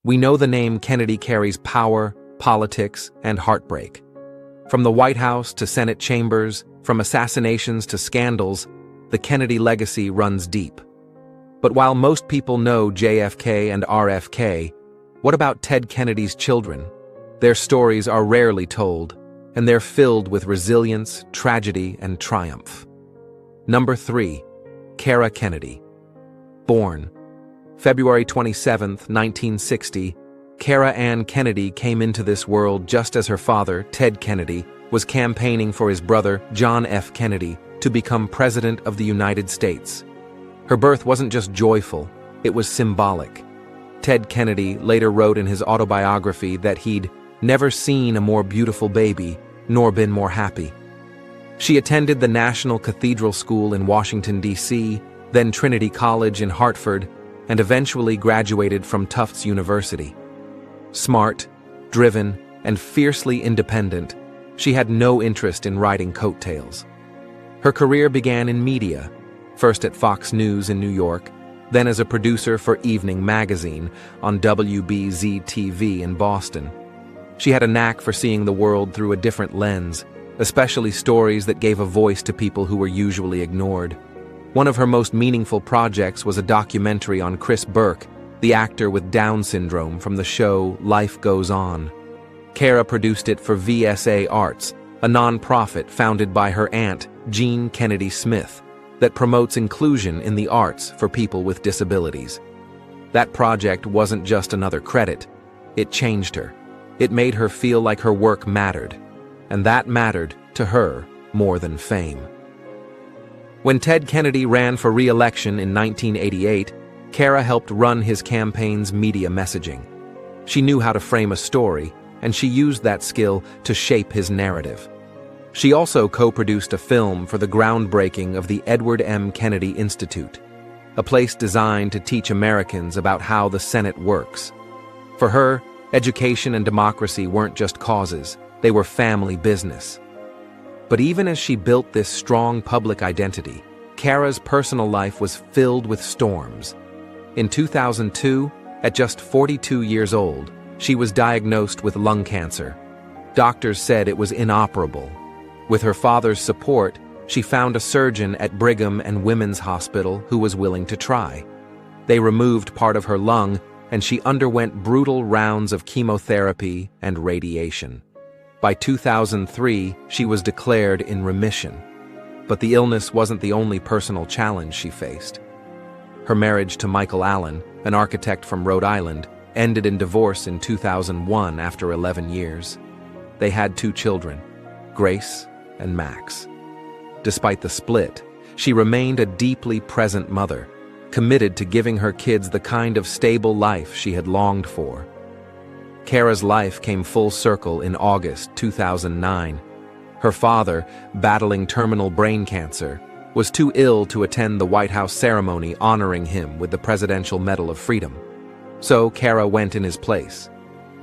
We know the name Kennedy carries power, politics, and heartbreak. From the White House to Senate chambers, from assassinations to scandals, the Kennedy legacy runs deep. But while most people know JFK and RFK, what about Ted Kennedy's children? Their stories are rarely told, and they're filled with resilience, tragedy, and triumph. Number 3. Cara Kennedy. Born February 27, 1960, Cara Ann Kennedy came into this world just as her father, Ted Kennedy, was campaigning for his brother, John F. Kennedy, to become President of the United States. Her birth wasn't just joyful, it was symbolic. Ted Kennedy later wrote in his autobiography that he'd never seen a more beautiful baby, nor been more happy. She attended the National Cathedral School in Washington, D.C., then Trinity College in Hartford, and eventually graduated from Tufts University. Smart, driven, and fiercely independent, she had no interest in riding coattails. Her career began in media, first at Fox News in New York, then as a producer for Evening Magazine on WBZ-TV in Boston. She had a knack for seeing the world through a different lens, especially stories that gave a voice to people who were usually ignored. One of her most meaningful projects was a documentary on Chris Burke, the actor with Down syndrome from the show Life Goes On. Cara produced it for VSA Arts, a non-profit founded by her aunt, Jean Kennedy Smith, that promotes inclusion in the arts for people with disabilities. That project wasn't just another credit, it changed her. It made her feel like her work mattered, and that mattered to her more than fame. When Ted Kennedy ran for re-election in 1988, Cara helped run his campaign's media messaging. She knew how to frame a story, and she used that skill to shape his narrative. She also co-produced a film for the groundbreaking of the Edward M. Kennedy Institute, a place designed to teach Americans about how the Senate works. For her, education and democracy weren't just causes, they were family business. But even as she built this strong public identity, Cara's personal life was filled with storms. In 2002, at just 42 years old, she was diagnosed with lung cancer. Doctors said it was inoperable. With her father's support, she found a surgeon at Brigham and Women's Hospital who was willing to try. They removed part of her lung, and she underwent brutal rounds of chemotherapy and radiation. By 2003, she was declared in remission. But the illness wasn't the only personal challenge she faced. Her marriage to Michael Allen, an architect from Rhode Island, ended in divorce in 2001 after 11 years. They had 2 children, Grace and Max. Despite the split, she remained a deeply present mother, committed to giving her kids the kind of stable life she had longed for. Cara's life came full circle in August 2009. Her father, battling terminal brain cancer, was too ill to attend the White House ceremony honoring him with the Presidential Medal of Freedom. So Cara went in his place.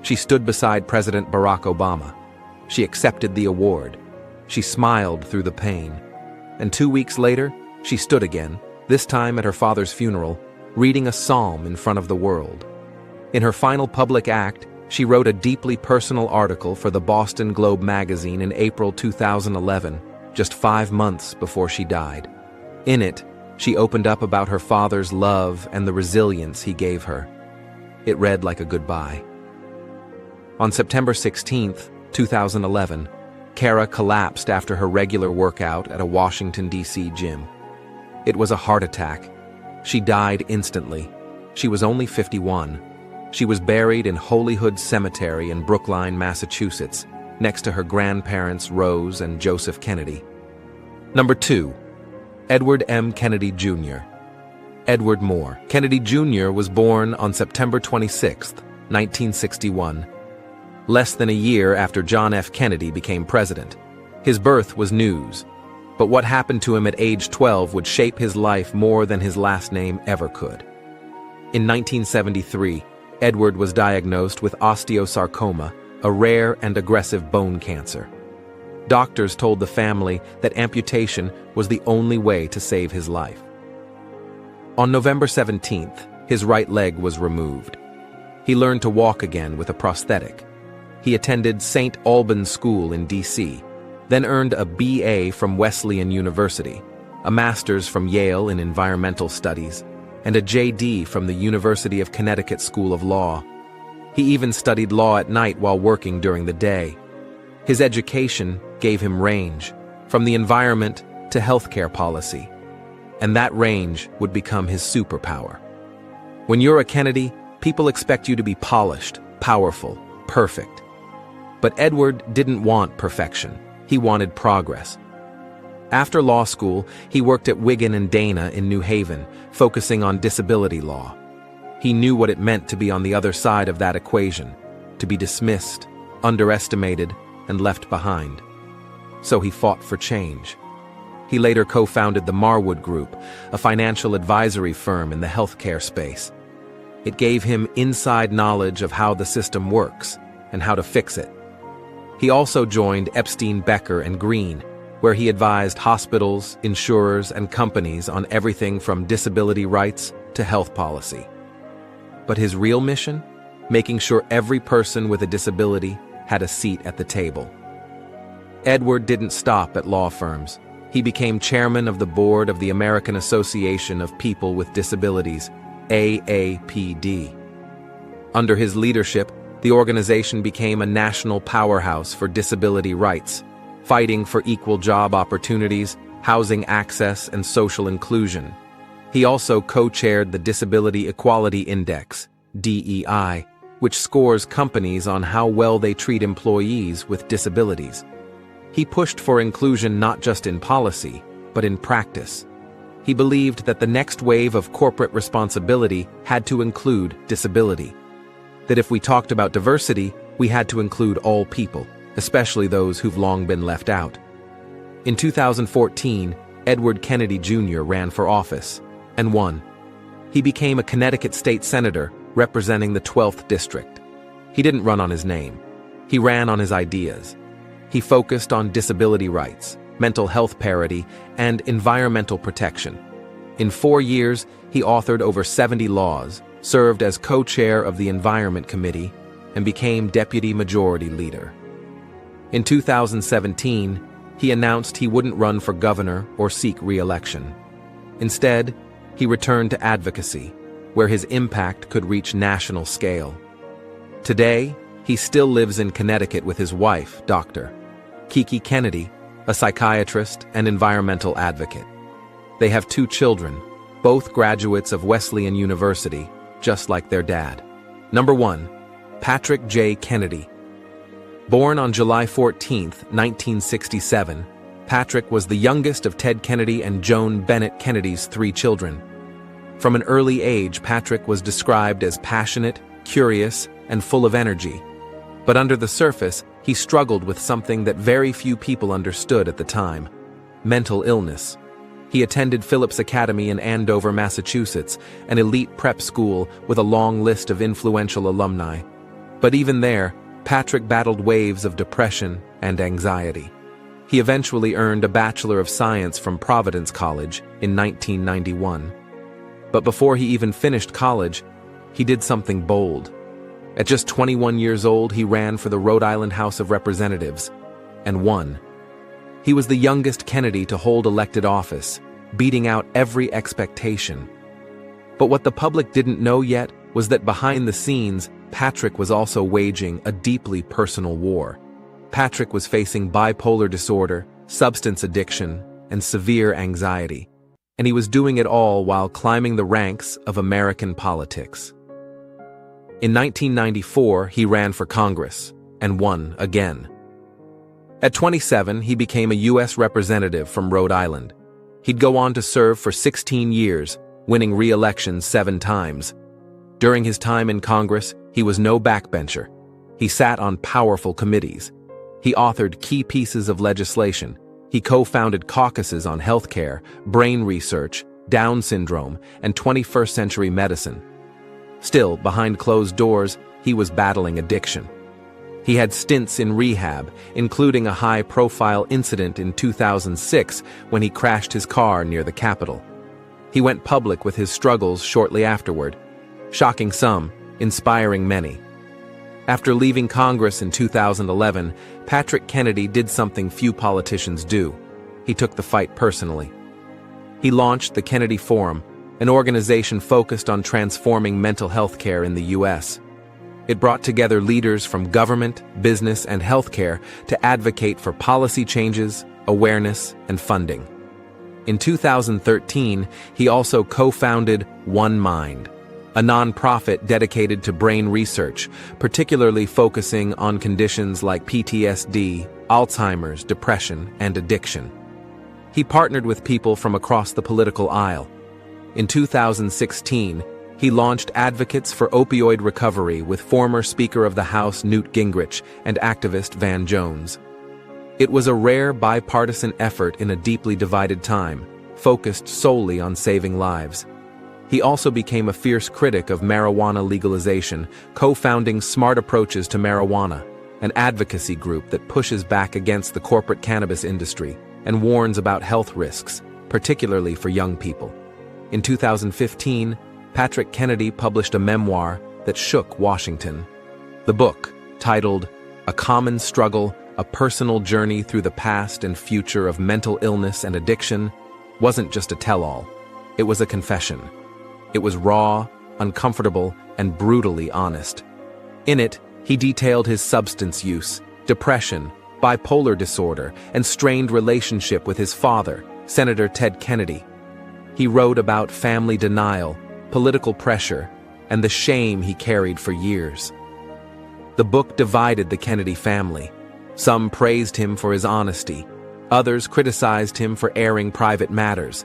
She stood beside President Barack Obama. She accepted the award. She smiled through the pain. And 2 weeks later, she stood again, this time at her father's funeral, reading a psalm in front of the world. In her final public act, she wrote a deeply personal article for the Boston Globe magazine in April 2011, just 5 months before she died. In it, she opened up about her father's love and the resilience he gave her. It read like a goodbye. On September 16, 2011, Cara collapsed after her regular workout at a Washington, D.C. gym. It was a heart attack. She died instantly. She was only 51. She was buried in Holyhood Cemetery in Brookline, Massachusetts, next to her grandparents Rose and Joseph Kennedy. Number 2. Edward M. Kennedy Jr. Edward Moore Kennedy Jr. was born on September 26, 1961, less than a year after John F. Kennedy became president. His birth was news, but what happened to him at age 12 would shape his life more than his last name ever could. In 1973, Edward was diagnosed with osteosarcoma, a rare and aggressive bone cancer. Doctors told the family that amputation was the only way to save his life. On November 17th, his right leg was removed. He learned to walk again with a prosthetic. He attended St. Albans School in D.C., then earned a B.A. from Wesleyan University, a master's from Yale in environmental studies, and a J.D. from the University of Connecticut School of Law. He even studied law at night while working during the day. His education gave him range, from the environment to healthcare policy, and that range would become his superpower. When you're a Kennedy, people expect you to be polished, powerful, perfect. But Edward didn't want perfection. He wanted progress. After law school, he worked at Wigan and Dana in New Haven, focusing on disability law. He knew what it meant to be on the other side of that equation, to be dismissed, underestimated, and left behind. So he fought for change. He later co-founded the Marwood Group, a financial advisory firm in the healthcare space. It gave him inside knowledge of how the system works and how to fix it. He also joined Epstein, Becker, and Green, where he advised hospitals, insurers, and companies on everything from disability rights to health policy. But his real mission? Making sure every person with a disability had a seat at the table. Edward didn't stop at law firms. He became chairman of the board of the American Association of People with Disabilities, AAPD. Under his leadership, the organization became a national powerhouse for disability rights, fighting for equal job opportunities, housing access, and social inclusion. He also co-chaired the Disability Equality Index, DEI, which scores companies on how well they treat employees with disabilities. He pushed for inclusion not just in policy, but in practice. He believed that the next wave of corporate responsibility had to include disability. That if we talked about diversity, we had to include all people, especially those who've long been left out. In 2014, Edward Kennedy Jr. ran for office and won. He became a Connecticut state senator representing the 12th district. He didn't run on his name. He ran on his ideas. He focused on disability rights, mental health parity, and environmental protection. In 4 years, he authored over 70 laws, served as co-chair of the Environment Committee, and became Deputy Majority Leader. In 2017, he announced he wouldn't run for governor or seek re-election. Instead, he returned to advocacy, where his impact could reach national scale. Today, he still lives in Connecticut with his wife, Dr. Kiki Kennedy, a psychiatrist and environmental advocate. They have 2 children, both graduates of Wesleyan University, just like their dad. Number 1, Patrick J. Kennedy. Born on July 14, 1967, Patrick was the youngest of Ted Kennedy and Joan Bennett Kennedy's 3 children. From an early age, Patrick was described as passionate, curious, and full of energy. But under the surface, he struggled with something that very few people understood at the time: mental illness. He attended Phillips Academy in Andover, Massachusetts, an elite prep school with a long list of influential alumni. But even there, Patrick battled waves of depression and anxiety. He eventually earned a Bachelor of Science from Providence College in 1991. But before he even finished college, he did something bold. At just 21 years old, he ran for the Rhode Island House of Representatives and won. He was the youngest Kennedy to hold elected office, beating out every expectation. But what the public didn't know yet was that behind the scenes, Patrick was also waging a deeply personal war. Patrick was facing bipolar disorder, substance addiction, and severe anxiety. And he was doing it all while climbing the ranks of American politics. In 1994, he ran for Congress and won again. At 27, he became a U.S. representative from Rhode Island. He'd go on to serve for 16 years, winning re-election 7 times. During his time in Congress, he was no backbencher. He sat on powerful committees. He authored key pieces of legislation. He co-founded caucuses on healthcare, brain research, Down syndrome, and 21st century medicine. Still, behind closed doors, he was battling addiction. He had stints in rehab, including a high-profile incident in 2006 when he crashed his car near the Capitol. He went public with his struggles shortly afterward. Shocking some, inspiring many. After leaving Congress in 2011, Patrick Kennedy did something few politicians do. He took the fight personally. He launched the Kennedy Forum, an organization focused on transforming mental health care in the U.S. It brought together leaders from government, business, and healthcare to advocate for policy changes, awareness, and funding. In 2013, he also co-founded One Mind, a nonprofit dedicated to brain research, particularly focusing on conditions like PTSD, Alzheimer's, depression, and addiction. He partnered with people from across the political aisle. In 2016, he launched Advocates for Opioid Recovery with former Speaker of the House Newt Gingrich and activist Van Jones. It was a rare bipartisan effort in a deeply divided time, focused solely on saving lives. He also became a fierce critic of marijuana legalization, co-founding Smart Approaches to Marijuana, an advocacy group that pushes back against the corporate cannabis industry and warns about health risks, particularly for young people. In 2015, Patrick Kennedy published a memoir that shook Washington. The book, titled A Common Struggle, A Personal Journey Through the Past and Future of Mental Illness and Addiction, wasn't just a tell-all. It was a confession. It was raw, uncomfortable, and brutally honest. In it, he detailed his substance use, depression, bipolar disorder, and strained relationship with his father, Senator Ted Kennedy. He wrote about family denial, political pressure, and the shame he carried for years. The book divided the Kennedy family. Some praised him for his honesty. Others criticized him for airing private matters.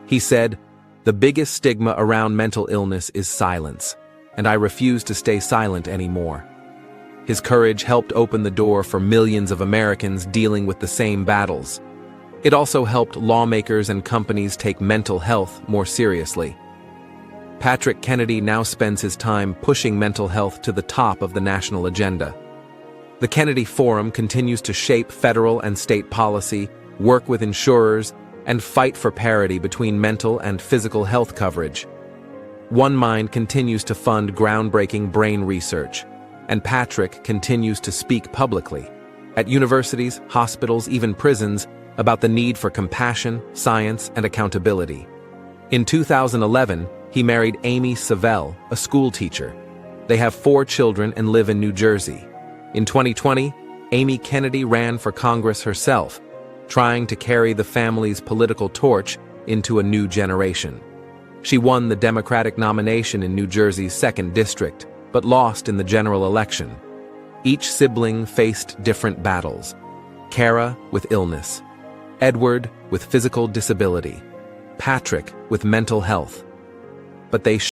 He said, "The biggest stigma around mental illness is silence, and I refuse to stay silent anymore." His courage helped open the door for millions of Americans dealing with the same battles. It also helped lawmakers and companies take mental health more seriously. Patrick Kennedy now spends his time pushing mental health to the top of the national agenda. The Kennedy Forum continues to shape federal and state policy, work with insurers, and fight for parity between mental and physical health coverage. One Mind continues to fund groundbreaking brain research, and Patrick continues to speak publicly, at universities, hospitals, even prisons, about the need for compassion, science, and accountability. In 2011, he married Amy Savell, a school teacher. They have 4 children and live in New Jersey. In 2020, Amy Kennedy ran for Congress herself, trying to carry the family's political torch into a new generation. She won the Democratic nomination in New Jersey's 2nd District, but lost in the general election. Each sibling faced different battles. Cara with illness, Edward with physical disability, Patrick with mental health. But they